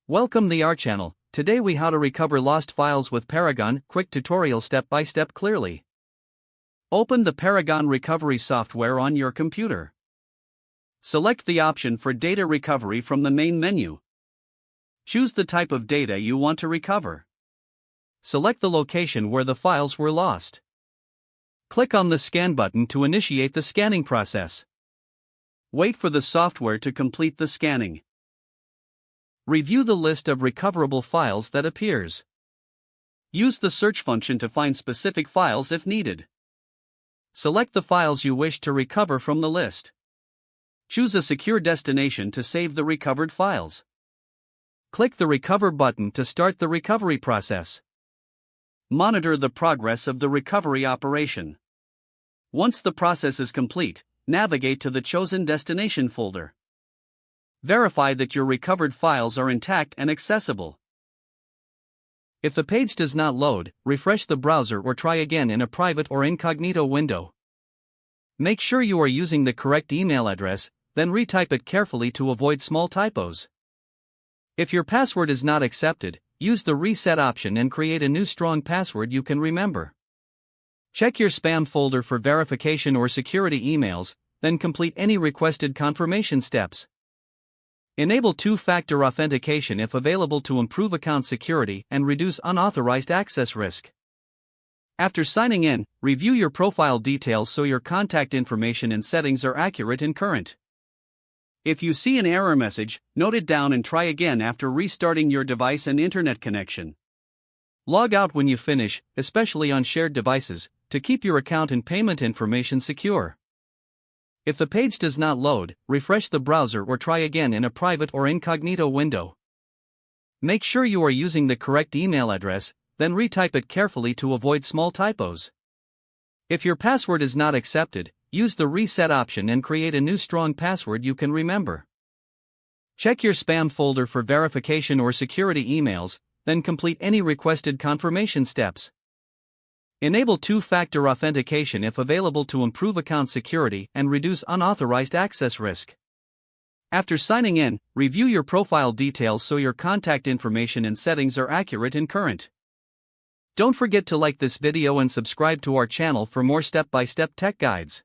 Welcome to our channel. Today we how to recover lost files with Paragon, quick tutorial step by step clearly. Open the Paragon recovery software on your computer. Select the option for data recovery from the main menu. Choose the type of data you want to recover. Select the location where the files were lost. Click on the scan button to initiate the scanning process. Wait for the software to complete the scanning. Review the list of recoverable files that appears. Use the search function to find specific files if needed. Select the files you wish to recover from the list. Choose a secure destination to save the recovered files. Click the Recover button to start the recovery process. Monitor the progress of the recovery operation. Once the process is complete, navigate to the chosen destination folder. Verify that your recovered files are intact and accessible. If the page does not load, refresh the browser or try again in a private or incognito window. Make sure you are using the correct email address, then retype it carefully to avoid small typos. If your password is not accepted, use the reset option and create a new strong password you can remember. Check your spam folder for verification or security emails, then complete any requested confirmation steps. Enable two-factor authentication if available to improve account security and reduce unauthorized access risk. After signing in, review your profile details so your contact information and settings are accurate and current. If you see an error message, note it down and try again after restarting your device and internet connection. Log out when you finish, especially on shared devices, to keep your account and payment information secure. If the page does not load, refresh the browser or try again in a private or incognito window. Make sure you are using the correct email address, then retype it carefully to avoid small typos. If your password is not accepted, use the reset option and create a new strong password you can remember. Check your spam folder for verification or security emails, then complete any requested confirmation steps. Enable two-factor authentication if available to improve account security and reduce unauthorized access risk. After signing in, review your profile details so your contact information and settings are accurate and current. Don't forget to like this video and subscribe to our channel for more step-by-step tech guides.